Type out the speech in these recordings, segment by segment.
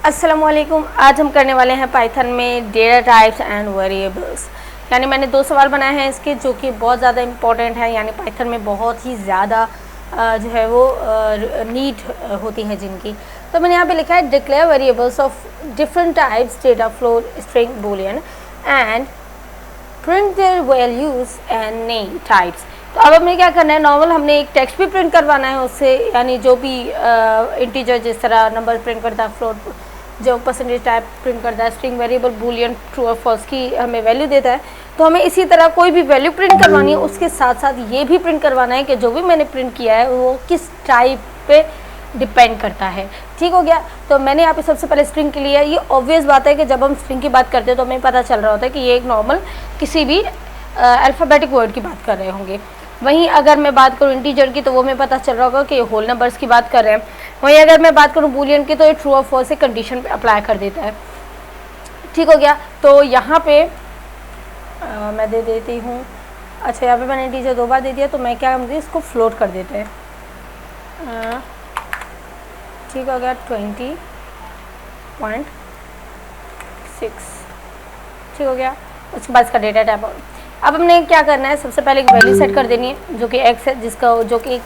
अस्सलामुअलैकुम। आज हम करने वाले हैं पाइथन में डेटा टाइप्स एंड वेरिएबल्स। यानी मैंने 2 सवाल बनाए हैं इसके, जो कि बहुत ज़्यादा इम्पॉर्टेंट है। यानी पाइथन में बहुत ही ज़्यादा जो है वो नीड होती है जिनकी। तो मैंने यहाँ पे लिखा है declare variables of different types data float string boolean and print their values and name types. तो अब हमें क्या करना है, नॉर्मल हमने एक टेक्स्ट भी प्रिंट करवाना है उससे, यानी जो भी इंटीजर जिस तरह नंबर प्रिंट करता है, फ्लोट जो परसेंटेज टाइप प्रिंट करता है, स्ट्रिंग वेरिएबल बूलियन ट्रू और फॉल्स की हमें वैल्यू देता है। तो हमें इसी तरह कोई भी वैल्यू प्रिंट करवानी है, उसके साथ साथ ये भी प्रिंट करवाना है कि जो भी मैंने प्रिंट किया है वो किस टाइप पे डिपेंड करता है। ठीक हो गया। तो मैंने यहाँ पे सबसे पहले स्ट्रिंग के लिए, ये ऑब्वियस बात है कि जब हम स्ट्रिंग की बात करते हैं तो हमें पता चल रहा होता है कि ये एक नॉर्मल किसी भी अल्फ़ाबेटिक वर्ड की बात कर रहे होंगे। वहीं अगर मैं बात करूँ इंटीजर की, तो वो हमें पता चल रहा होगा कि होल नंबर्स की बात कर रहे हैं। वहीं अगर मैं बात करूँ बूलियन की, तो ये ट्रू और फॉल्स से कंडीशन पे अप्लाई कर देता है। ठीक हो गया। तो यहाँ पे मैं दे देती हूँ, अच्छा यहाँ पे मैंने इंटीजर 2 बार दे दिया, तो मैं क्या करूँगी, इसको फ्लोट कर देते हैं। ठीक हो गया, 20.6। ठीक हो गया। उसके बाद इसका डेटा टाइप। अब हमने क्या करना है, सबसे पहले एक वैल्यू सेट कर देनी है जो कि x है, जिसका जो कि एक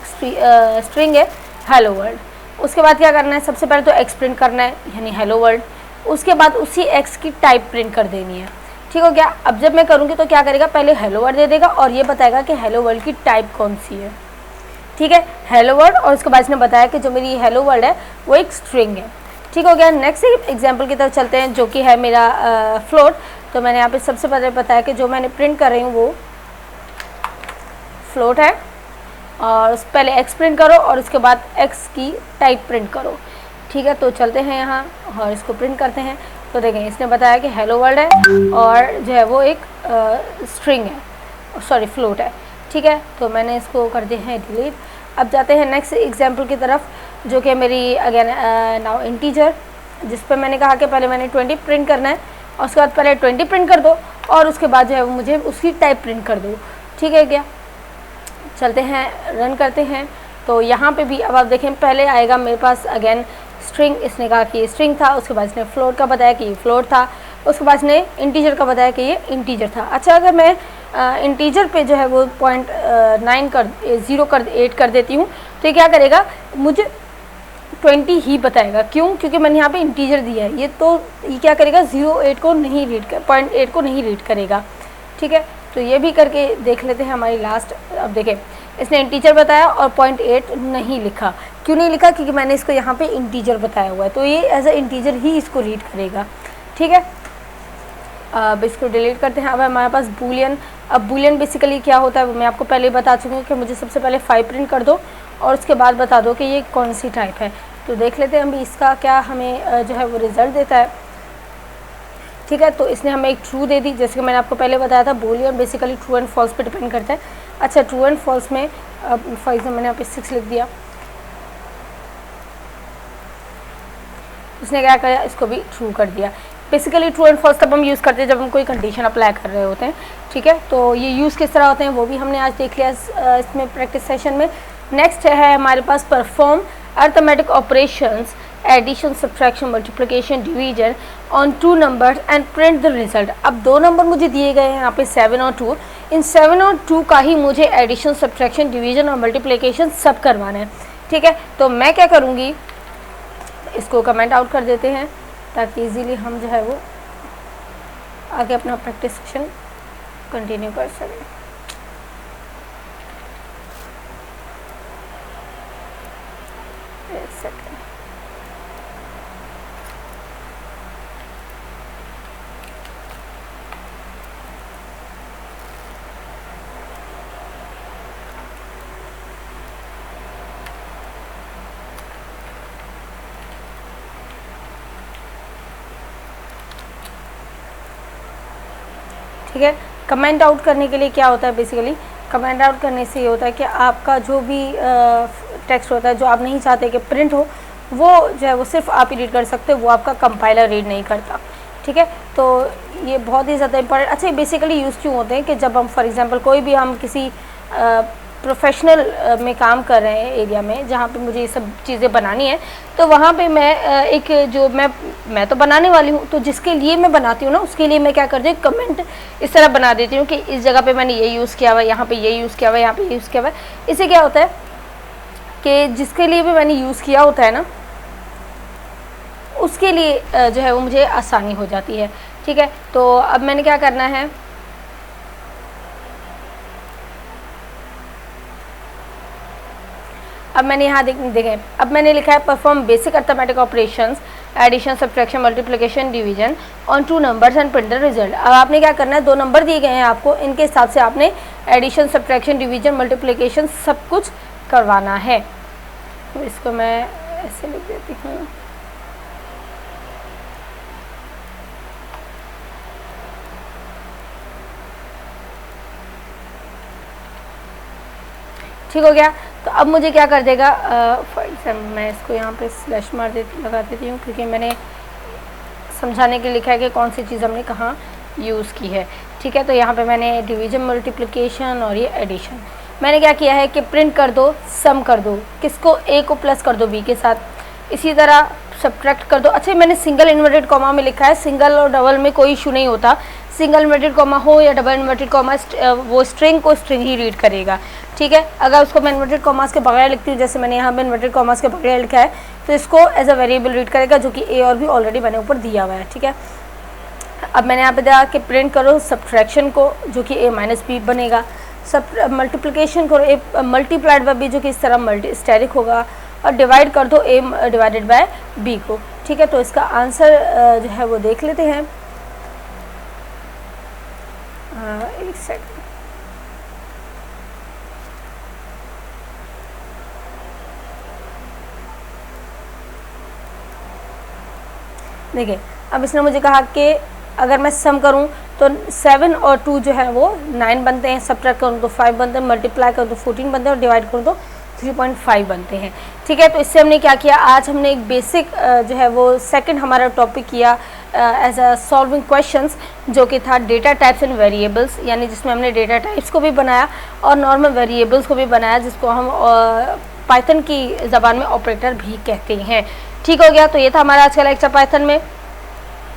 स्ट्रिंग है हेलो वर्ल्ड। उसके बाद क्या करना है, सबसे पहले तो x प्रिंट करना है यानी हेलो वर्ल्ड। उसके बाद उसी x की टाइप प्रिंट कर देनी है। ठीक हो गया। अब जब मैं करूँगी तो क्या करेगा, पहले हेलो वर्ल्ड दे देगा और ये बताएगा कि हेलो वर्ल्ड की टाइप कौन सी है। ठीक है, हेलो वर्ल्ड। और उसके बाद इसने बताया कि जो मेरी हेलो वर्ल्ड है वो एक स्ट्रिंग है। ठीक हो गया। नेक्स्ट एग्जाम्पल की तरफ चलते हैं, जो कि है मेरा फ्लोट। तो मैंने यहाँ पे सबसे पहले बताया कि जो मैंने प्रिंट कर रही हूँ वो फ्लोट है, और पहले x प्रिंट करो और उसके बाद x की टाइप प्रिंट करो। ठीक है, तो चलते हैं यहाँ और इसको प्रिंट करते हैं। तो देखें, इसने बताया कि हेलो वर्ल्ड है और जो है वो एक स्ट्रिंग है, सॉरी फ्लोट है। ठीक है, तो मैंने इसको कर दिया है डिलीट। अब जाते हैं नेक्स्ट एग्जाम्पल की तरफ, जो कि मेरी अगेन नाउ इंटीजर, जिस पर मैंने कहा कि पहले मैंने 20 प्रिंट करना है और उसके बाद पहले 20 प्रिंट कर दो और उसके बाद जो है वो मुझे उसकी टाइप प्रिंट कर दो। ठीक है क्या, चलते हैं रन करते हैं। तो यहाँ पे भी अब आप देखें, पहले आएगा मेरे पास अगेन स्ट्रिंग। इसने कहा कि ये स्ट्रिंग था, उसके बाद इसने फ्लोट का बताया कि ये फ्लोट था, उसके बाद इसने इंटीजर का बताया कि ये इंटीजर था। अच्छा, अगर मैं इंटीजर पे जो है वो 0.8 कर देती हूँ, तो ये क्या करेगा, मुझे 20 ही बताएगा। क्यों? क्योंकि मैंने यहाँ पे इंटीजर दिया है। ये तो ये क्या करेगा, 0.8 को नहीं रीड कर 0.8 को नहीं रीड करेगा। ठीक है, तो ये भी करके देख लेते हैं हमारी लास्ट। अब देखें, इसने इंटीजर बताया और 0.8 नहीं लिखा। क्यों नहीं लिखा? क्योंकि मैंने इसको यहाँ पे इंटीजर बताया हुआ है, तो ये एज अ इंटीजर ही इसको रीड करेगा। ठीक है, अब इसको डिलीट करते हैं। अब हमारे पास बूलियन। अब बूलियन बेसिकली क्या होता है वो मैं आपको पहले बता चुकी हूँ कि मुझे सबसे पहले 5 प्रिंट कर दो और उसके बाद बता दो कि ये कौन सी टाइप है। तो देख लेते हैं हम इसका क्या हमें जो है वो रिज़ल्ट देता है। ठीक है, तो इसने हमें एक ट्रू दे दी, जैसे कि मैंने आपको पहले बताया था boolean basically true and false पे डिपेंड करता है। अच्छा, ट्रू एंड फॉल्स में अब फॉर एग्जाम्पल मैंने यहाँ पे 6 लिख दिया, इसने क्या किया, इसको भी ट्रू कर दिया। बेसिकली ट्रू एंड फॉल्स तब हम यूज़ करते हैं जब हम कोई कंडीशन अप्लाई कर रहे होते हैं। ठीक है, तो ये यूज़ किस तरह होते हैं वो भी हमने आज देख लिया इसमें प्रैक्टिस सेशन में। नेक्स्ट है हमारे पास perform arithmetic operations, addition, subtraction, multiplication, division on 2 numbers and print the result. अब 2 नंबर मुझे दिए गए हैं यहाँ पे 7 और 2। इन 7 और 2 का ही मुझे एडिशन, सब्ट्रैक्शन, डिवीजन और मल्टीप्लिकेशन सब करवाना है। ठीक है, तो मैं क्या करूँगी, इसको कमेंट आउट कर देते हैं ताकि इजीली हम जो है वो आगे अपना प्रैक्टिस सेशन कंटिन्यू कर सकें। एक सेकेंड, ठीक है। कमेंट आउट करने के लिए क्या होता है, बेसिकली कमेंट आउट करने से ये होता है कि आपका जो भी टेक्स्ट होता है जो आप नहीं चाहते कि प्रिंट हो, वो जो है वो सिर्फ आप ही रीड कर सकते हो, वो आपका कंपाइलर रीड नहीं करता। ठीक है, तो ये बहुत ही ज़्यादा इंपॉर्टेंट। अच्छा, बेसिकली यूज़ क्यों होते हैं कि जब हम फॉर एग्जांपल कोई भी हम किसी प्रोफेशनल में काम कर रहे हैं एरिया में, जहाँ पे मुझे ये सब चीज़ें बनानी है, तो वहाँ पे मैं एक जो मैं तो बनाने वाली हूँ, तो जिसके लिए मैं बनाती हूँ ना, उसके लिए मैं क्या करती हूँ, कमेंट इस तरह बना देती हूँ कि इस जगह पे मैंने ये यूज़ किया हुआ है, यहाँ पे ये यूज़ किया हुआ है, यहाँ पे ये यूज़ किया हुआ है। इससे क्या होता है कि जिसके लिए भी मैंने यूज़ किया होता है ना, उसके लिए जो है वो मुझे आसानी हो जाती है। ठीक है, तो अब मैंने क्या करना है, अब मैंने यहाँ देखें, अब मैंने लिखा है perform basic arithmetic operations, addition, subtraction, multiplication, division on 2 numbers and print the result. अब आपने क्या करना है, 2 नंबर दिए गए हैं आपको, इनके हिसाब से आपने एडिशन, सब्ट्रैक्शन, डिवीजन, मल्टीप्लिकेशन सब कुछ करवाना है। तो इसको मैं ऐसे लिख देती हूँ, ठीक हो गया। तो अब मुझे क्या कर देगा, फॉर एग्जाम्पल मैं इसको यहाँ पे स्लैश मार लगा देती हूँ, क्योंकि मैंने समझाने के लिए लिखा है कि कौन सी चीज़ हमने कहाँ यूज़ की है। ठीक है, तो यहाँ पे मैंने डिवीजन, मल्टीप्लिकेशन और ये एडिशन, मैंने क्या किया है कि प्रिंट कर दो, सम कर दो, किसको, ए को प्लस कर दो बी के साथ, इसी तरह सब्ट्रैक्ट कर दो। अच्छा, मैंने सिंगल इन्वर्टेड कॉमा में लिखा है, सिंगल और डबल में कोई इशू नहीं होता, सिंगल इन्वर्टेड कॉमा हो या डबल इन्वर्टेड कॉमा, वो स्ट्रिंग को स्ट्रिंग ही रीड करेगा। ठीक है, अगर उसको मैं इन्वर्टेड कॉमास के बगैर लिखती हूँ, जैसे मैंने यहाँ पे इन्वर्टेड कॉमास के बगैर लिखा है, तो इसको एज अ वेरिएबल रीड करेगा, जो कि ए और बी ऑलरेडी मैंने ऊपर दिया हुआ है। ठीक है, अब मैंने यहाँ पे दिया कि प्रिंट करो सब्ट्रैक्शन को, जो कि ए माइनस बी बनेगा, सब मल्टीप्लिकेशन करो ए मल्टीप्लाइड बाय बी, जो कि इस तरह मल्टी स्टेरिक होगा, और डिवाइड कर दो ए डिवाइडेड बाय बी को। ठीक है, तो इसका आंसर जो है वो देख लेते हैं। एक सेकंड, देखिए, अब इसने मुझे कहा कि अगर मैं सम करूं तो 7 और 2 जो है वो 9 बनते हैं, सब्ट्रैक्ट करूं तो 5 बनते हैं, मल्टीप्लाई करूं तो 14 बनते हैं, और डिवाइड करूं तो 3.5 बनते हैं। ठीक है, तो इससे हमने क्या किया, आज हमने एक बेसिक जो है वो सेकंड हमारा टॉपिक किया एज अ सॉल्विंग क्वेश्चंस, जो कि था डेटा टाइप्स एंड वेरिएबल्स, यानी जिसमें हमने डेटा टाइप्स को भी बनाया और नॉर्मल वेरिएबल्स को भी बनाया, जिसको हम पाइथन की ज़बान में ऑपरेटर भी कहते हैं। ठीक हो गया, तो ये था हमारा आज का लेक्चर पाइथन में।